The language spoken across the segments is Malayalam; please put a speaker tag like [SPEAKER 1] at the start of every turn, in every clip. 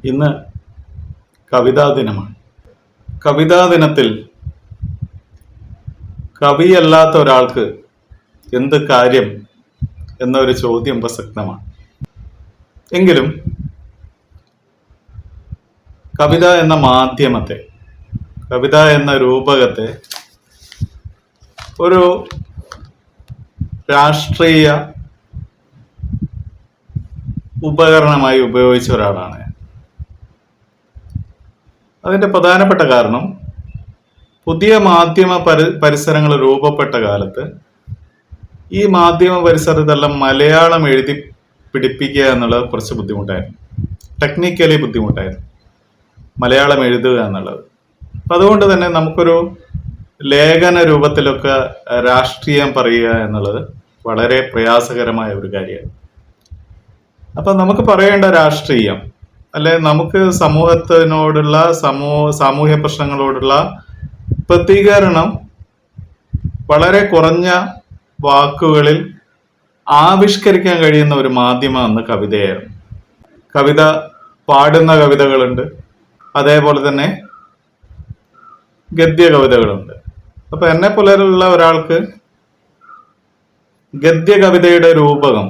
[SPEAKER 1] ഇന്ന് കവിതാ ദിനമാണ്. കവിതാ ദിനത്തിൽ കവിയല്ലാത്ത ഒരാൾക്ക് എന്ത് കാര്യം എന്നൊരു ചോദ്യം പ്രസക്തമാണ്. എങ്കിലും കവിത എന്ന മാധ്യമത്തെ, കവിത എന്ന രൂപകത്തെ ഒരു രാഷ്ട്രീയ ഉപകരണമായി ഉപയോഗിച്ച ഒരാളാണ് ഞാൻ. അതിന്റെ പ്രധാനപ്പെട്ട കാരണം, പുതിയ മാധ്യമ പരിസരങ്ങൾ രൂപപ്പെട്ട കാലത്ത് ഈ മാധ്യമ പരിസരത്തെല്ലാം മലയാളം എഴുതി പിടിപ്പിക്കുക എന്നുള്ളത് കുറച്ച് ബുദ്ധിമുട്ടായിരുന്നു. ടെക്നിക്കലി ബുദ്ധിമുട്ടായിരുന്നു മലയാളം എഴുതുക എന്നുള്ളത്. അപ്പം അതുകൊണ്ട് തന്നെ നമുക്കൊരു ലേഖന രൂപത്തിലൊക്കെ രാഷ്ട്രീയം പറയുക എന്നുള്ളത് വളരെ പ്രയാസകരമായ ഒരു കാര്യമാണ്. അപ്പം നമുക്ക് പറയേണ്ട രാഷ്ട്രീയം, അല്ലെ നമുക്ക് സമൂഹത്തിനോടുള്ള സാമൂഹ്യ പ്രശ്നങ്ങളോടുള്ള പ്രതികരണം വളരെ കുറഞ്ഞ വാക്കുകളിൽ ആവിഷ്കരിക്കാൻ കഴിയുന്ന ഒരു മാധ്യമമാണ് കവിതയായിരുന്നു. കവിത, പാടുന്ന കവിതകളുണ്ട്, അതേപോലെ തന്നെ ഗദ്യ കവിതകളുണ്ട്. അപ്പൊ എന്നെ പോലെയുള്ള ഒരാൾക്ക് ഗദ്യ കവിതയുടെ രൂപകം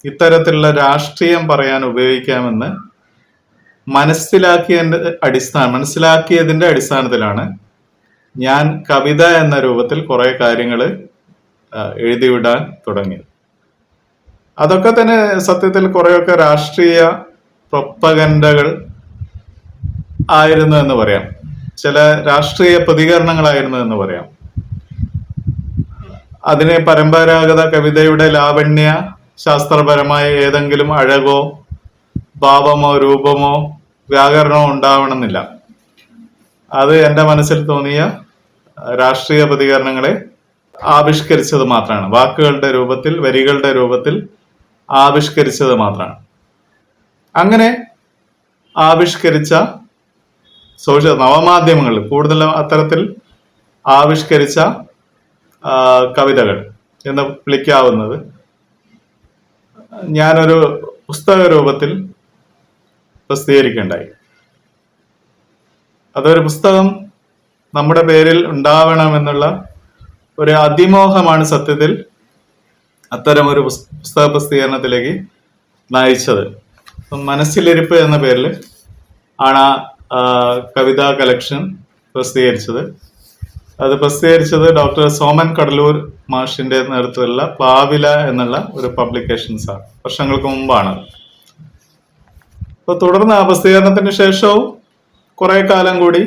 [SPEAKER 1] ഇത്തരത്തിലുള്ള രാഷ്ട്രീയം പറയാൻ ഉപയോഗിക്കാമെന്ന് മനസ്സിലാക്കിയതിന്റെ അടിസ്ഥാനത്തിലാണ് ഞാൻ കവിത എന്ന രൂപത്തിൽ കുറെ കാര്യങ്ങൾ എഴുതിവിടാൻ തുടങ്ങിയത്. അതൊക്കെ തന്നെ സത്യത്തിൽ കുറെയൊക്കെ രാഷ്ട്രീയ പ്രൊപ്പഗൻഡകൾ ആയിരുന്നു എന്ന് പറയാം. ചില രാഷ്ട്രീയ പ്രതികരണങ്ങളായിരുന്നു എന്ന് പറയാം. അതിനെ പരമ്പരാഗത കവിതയുടെ ലാവണ്യ ശാസ്ത്രപരമായ ഏതെങ്കിലും അഴകോ ഭാവമോ രൂപമോ വ്യാകരണമോ ഉണ്ടാവണമെന്നില്ല. അത് എൻ്റെ മനസ്സിൽ തോന്നിയ രാഷ്ട്രീയ പ്രതികരണങ്ങളെ ആവിഷ്കരിച്ചത് മാത്രമാണ്. വാക്കുകളുടെ രൂപത്തിൽ, വരികളുടെ രൂപത്തിൽ ആവിഷ്കരിച്ചത് മാത്രമാണ്. അങ്ങനെ ആവിഷ്കരിച്ച നവമാധ്യമങ്ങളിൽ കൂടുതലും അത്തരത്തിൽ ആവിഷ്കരിച്ച കവിതകൾ എന്ന് വിളിക്കാവുന്നത് ഞാനൊരു പുസ്തക രൂപത്തിൽ പ്രസിദ്ധീകരിക്കുകയുണ്ടായി. അതൊരു പുസ്തകം നമ്മുടെ പേരിൽ ഉണ്ടാവണമെന്നുള്ള ഒരു അതിമോഹമാണ് സത്യത്തിൽ അത്തരം ഒരു പുസ്തക പ്രസിദ്ധീകരണത്തിലേക്ക് നയിച്ചത്. മനസ്സിലിരിപ്പ് എന്ന പേരിൽ ആണ് ആ കവിതാ കളക്ഷൻ പ്രസിദ്ധീകരിച്ചത്. അത് പ്രസിദ്ധീകരിച്ചത് ഡോക്ടർ സോമൻ കടലൂർ മാഷിന്റെ നേതൃത്വത്തിലുള്ള പ്ലാവില എന്നുള്ള ഒരു പബ്ലിക്കേഷൻസ് ആണ്. വർഷങ്ങൾക്ക് മുമ്പാണ്. അപ്പൊ തുടർന്ന് ആ പ്രസിദ്ധീകരണത്തിന് ശേഷവും കുറെ കാലം കൂടി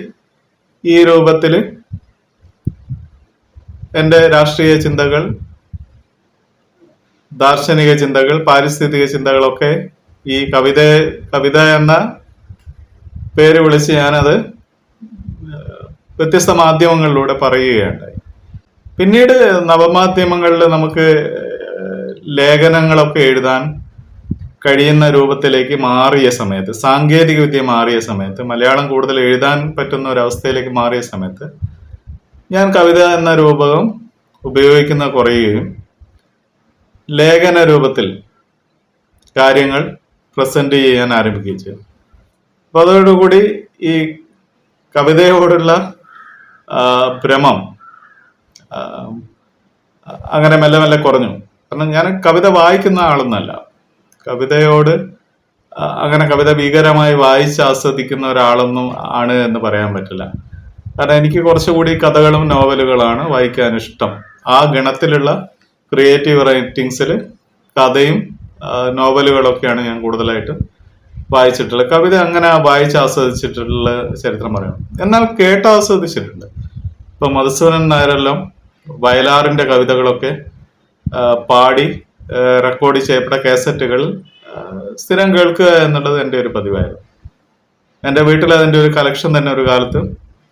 [SPEAKER 1] ഈ രൂപത്തിൽ എൻ്റെ രാഷ്ട്രീയ ചിന്തകൾ, ദാർശനിക ചിന്തകൾ, പാരിസ്ഥിതിക ചിന്തകളൊക്കെ ഈ കവിത എന്ന പേര് വിളിച്ച് ഞാനത് വ്യത്യസ്ത മാധ്യമങ്ങളിലൂടെ പറയുകയുണ്ടായി. പിന്നീട് നവമാധ്യമങ്ങളിൽ നമുക്ക് ലേഖനങ്ങളൊക്കെ എഴുതാൻ കഴിയുന്ന രൂപത്തിലേക്ക് മാറിയ സമയത്ത്, സാങ്കേതിക വിദ്യ മാറിയ സമയത്ത്, മലയാളം കൂടുതൽ എഴുതാൻ പറ്റുന്ന ഒരവസ്ഥയിലേക്ക് മാറിയ സമയത്ത് ഞാൻ കവിത എന്ന രൂപകം ഉപയോഗിക്കുന്ന കുറയുകയും ലേഖന രൂപത്തിൽ കാര്യങ്ങൾ പ്രസന്റ് ചെയ്യാൻ ആരംഭിക്കുകയും ചെയ്തു. അപ്പൊ അതോടുകൂടി ഈ കവിതയോടുള്ള ഭ്രമം അങ്ങനെ മെല്ലെ മെല്ലെ കുറഞ്ഞു. കാരണം ഞാൻ കവിത വായിക്കുന്ന ആളൊന്നല്ല. കവിതയോട് അങ്ങനെ കവിത ഭീകരമായി വായിച്ച് ആസ്വദിക്കുന്ന ഒരാളൊന്നും ആണ് എന്ന് പറയാൻ പറ്റില്ല. കാരണം എനിക്ക് കുറച്ചുകൂടി കഥകളും നോവലുകളാണ് വായിക്കാൻ ഇഷ്ടം. ആ ഗണത്തിലുള്ള ക്രിയേറ്റീവ് റൈറ്റിങ്സിൽ കഥയും നോവലുകളൊക്കെയാണ് ഞാൻ കൂടുതലായിട്ട് വായിച്ചിട്ടുള്ളത്. കവിത അങ്ങനെ വായിച്ച് ആസ്വദിച്ചിട്ടുള്ള ചരിത്രം പറയണം. എന്നാൽ കേട്ടാസ്വദിച്ചിട്ടുണ്ട്. ഇപ്പൊ മധുസൂദനൻ നായരെല്ലാം വയലാറിന്റെ കവിതകളൊക്കെ പാടി റെക്കോർഡ് ചെയ്യപ്പെട്ട കാസറ്റുകൾ സ്ഥിരം കേൾക്കുക എന്നുള്ളത് എൻ്റെ ഒരു പതിവായിരുന്നു. എൻ്റെ വീട്ടിൽ അതിൻ്റെ ഒരു കളക്ഷൻ തന്നെ ഒരു കാലത്ത്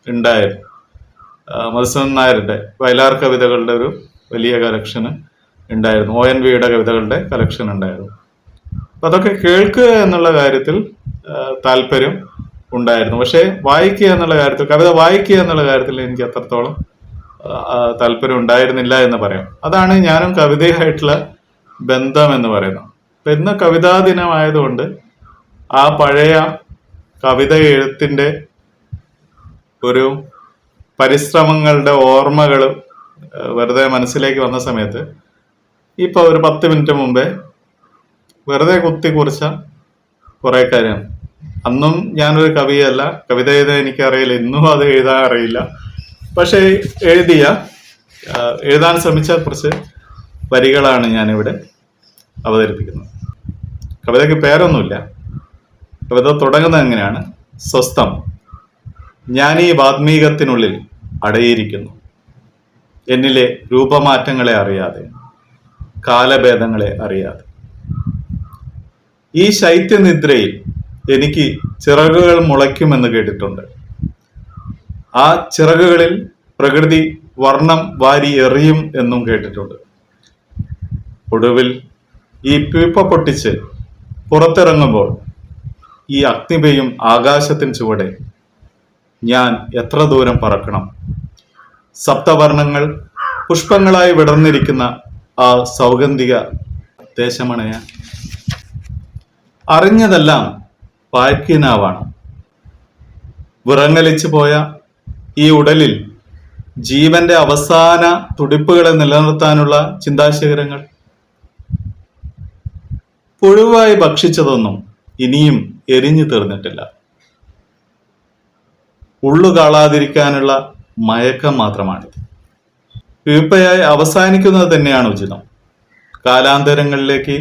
[SPEAKER 1] ഉണ്ടായിരുന്നു. മധുസൂദനൻ നായരുടെ വയലാർ കവിതകളുടെ ഒരു വലിയ കളക്ഷന് ഉണ്ടായിരുന്നു. ONVയുടെ കവിതകളുടെ കളക്ഷൻ ഉണ്ടായിരുന്നു. അപ്പൊ അതൊക്കെ കേൾക്കുക എന്നുള്ള കാര്യത്തിൽ താല്പര്യം ഉണ്ടായിരുന്നു. പക്ഷെ വായിക്കുക എന്നുള്ള കാര്യത്തിൽ, കവിത വായിക്കുക എന്നുള്ള കാര്യത്തിൽ എനിക്ക് അത്രത്തോളം താല്പര്യം ഉണ്ടായിരുന്നില്ല എന്ന് പറയാം. അതാണ് ഞാനും കവിതയായിട്ടുള്ള ബന്ധം എന്ന് പറയുന്നത്. അപ്പൊ ഇന്ന് കവിതാ ദിനമായതുകൊണ്ട് ആ പഴയ കവിത എഴുത്തിന്റെ ഒരു പരിശ്രമങ്ങളുടെ ഓർമ്മകൾ വെറുതെ മനസ്സിലേക്ക് വന്ന സമയത്ത് ഇപ്പൊ ഒരു 10 മിനിറ്റ് മുമ്പേ വെറുതെ കുത്തി കുറിച്ച കുറെ കാര്യം. അന്നും ഞാനൊരു കവിയല്ല, കവിത എഴുതാൻ എനിക്കറിയില്ല, ഇന്നും അത് എഴുതാൻ അറിയില്ല. പക്ഷെ എഴുതാൻ ശ്രമിച്ച കുറച്ച് വരികളാണ് ഞാനിവിടെ അവതരിപ്പിക്കുന്നത്. കവിതയ്ക്ക് പേരൊന്നുമില്ല. കവിത തുടങ്ങുന്നത് എങ്ങനെയാണ്? സ്വസ്ഥം. ഞാൻ ഈ വാത്മീകത്തിനുള്ളിൽ അടയിരിക്കുന്നു, എന്നിലെ രൂപമാറ്റങ്ങളെ അറിയാതെ, കാലഭേദങ്ങളെ അറിയാതെ. ഈ ശൈത്യനിദ്രയിൽ എനിക്ക് ചിറകുകൾ മുളയ്ക്കുമെന്ന് കേട്ടിട്ടുണ്ട്. ആ ചിറകുകളിൽ പ്രകൃതി വർണ്ണം വാരി എറിയും എന്നും കേട്ടിട്ടുണ്ട്. ഒടുവിൽ ഈ പീപ്പ പൊട്ടിച്ച് പുറത്തിറങ്ങുമ്പോൾ ഈ അഗ്നിപെയ്യും ആകാശത്തിന് ചുവടെ ഞാൻ എത്ര ദൂരം പറക്കണം? സപ്തവർണ്ണങ്ങൾ പുഷ്പങ്ങളായി വിടർന്നിരിക്കുന്ന ആ സൗഗന്ധിക ദേശമണയാൻ. അറിഞ്ഞതെല്ലാം വായിക്കാനാവാണ്. വിറങ്ങലിച്ചു പോയ ഈ ഉടലിൽ ജീവന്റെ അവസാന തുടിപ്പുകളെ നിലനിർത്താനുള്ള ചിന്താശേഖരങ്ങൾ. പുഴുവായി ഭക്ഷിച്ചതൊന്നും ഇനിയും എരിഞ്ഞു തീർന്നിട്ടില്ല. ഉള്ളുകാളാതിരിക്കാനുള്ള മയക്കം മാത്രമാണിത്. പീപ്പയായി അവസാനിക്കുന്നത് തന്നെയാണ് ഉചിതം. കാലാന്തരങ്ങളിലേക്ക്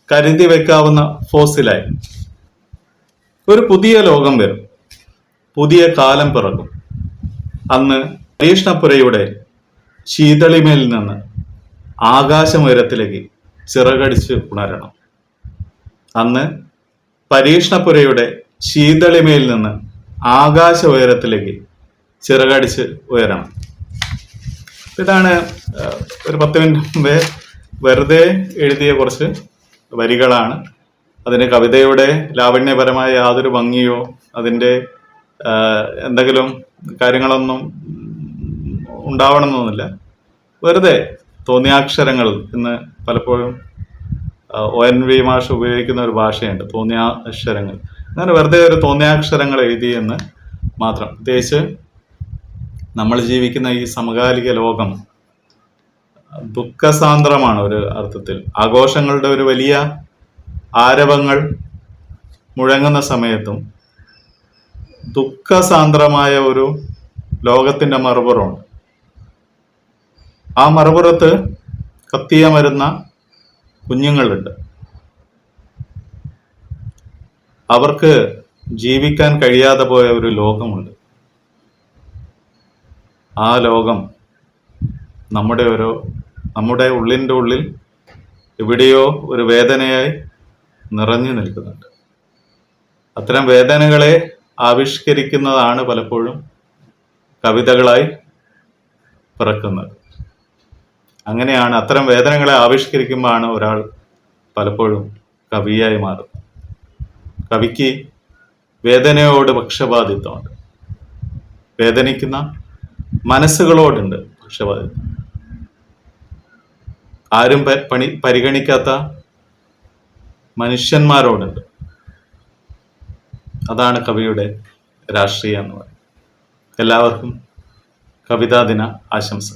[SPEAKER 1] കരുതി വെക്കാവുന്ന ഫോസിലായി. ഒരു പുതിയ ലോകം വരും, പുതിയ കാലം പിറക്കും. അന്ന് പരീക്ഷണപ്പുരയുടെ ശീതളിമേൽ നിന്ന് ആകാശമുയരത്തിലേക്ക് ചിറകടിച്ച് ഉണരണം. അന്ന് പരീക്ഷണപ്പുരയുടെ ശീതളിമയിൽ നിന്ന് ആകാശ ഉയരത്തിലേക്ക് ചിറകടിച്ച് ഉയരണം. ഇതാണ് ഒരു 10 മിനിറ്റ് മുമ്പേ വെറുതെ എഴുതിയ കുറച്ച് വരികളാണ്. അതിന് കവിതയുടെ ലാവണ്യപരമായ യാതൊരു ഭംഗിയോ അതിൻ്റെ എന്തെങ്കിലും കാര്യങ്ങളൊന്നും ഉണ്ടാവണമെന്നൊന്നുമില്ല. വെറുതെ തോന്നിയാക്ഷരങ്ങൾ എന്ന് പലപ്പോഴും ONV മാഷ് ഉപയോഗിക്കുന്ന ഒരു ഭാഷയുണ്ട്, തോന്നിയാക്ഷരങ്ങൾ. അങ്ങനെ വെറുതെ ഒരു തോന്നിയാക്ഷരങ്ങൾ എഴുതി എന്ന് മാത്രം. പ്രത്യേകിച്ച് നമ്മൾ ജീവിക്കുന്ന ഈ സമകാലിക ലോകം ദുഃഖസാന്ദ്രമാണ് ഒരു അർത്ഥത്തിൽ. ആഘോഷങ്ങളുടെ ഒരു വലിയ ആരവങ്ങൾ മുഴങ്ങുന്ന സമയത്തും ദുഃഖസാന്ദ്രമായ ഒരു ലോകത്തിന്റെ മറുപുറമുണ്ട്. ആ മറുപുറത്ത് കത്തിയമരുന്ന കുഞ്ഞുങ്ങളുണ്ട്. അവർക്ക് ജീവിക്കാൻ കഴിയാതെ പോയ ഒരു ലോകമുണ്ട്. ആ ലോകം നമ്മുടെ ഉള്ളിൻ്റെ ഉള്ളിൽ എവിടെയോ ഒരു വേദനയായി നിറഞ്ഞു നിൽക്കുന്നുണ്ട്. അത്തരം വേദനകളെ ആവിഷ്കരിക്കുന്നതാണ് പലപ്പോഴും കവിതകളായി പിറക്കുന്നത്. അങ്ങനെയാണ് അത്തരം വേദനകളെ ആവിഷ്കരിക്കുമ്പോഴാണ് ഒരാൾ പലപ്പോഴും കവിയായി മാറുന്നത്. കവിക്ക് വേദനയോട് പക്ഷപാതിത്വമുണ്ട്, വേദനിക്കുന്ന മനസ്സുകളോടുണ്ട് പക്ഷപാതിത്വം. ആരും പരിഗണിക്കാത്ത മനുഷ്യന്മാരോടുണ്ട്. അതാണ് കവിയുടെ രാഷ്ട്രീയം എന്ന് പറയുന്നത്. എല്ലാവർക്കും കവിതാ ദിന ആശംസ.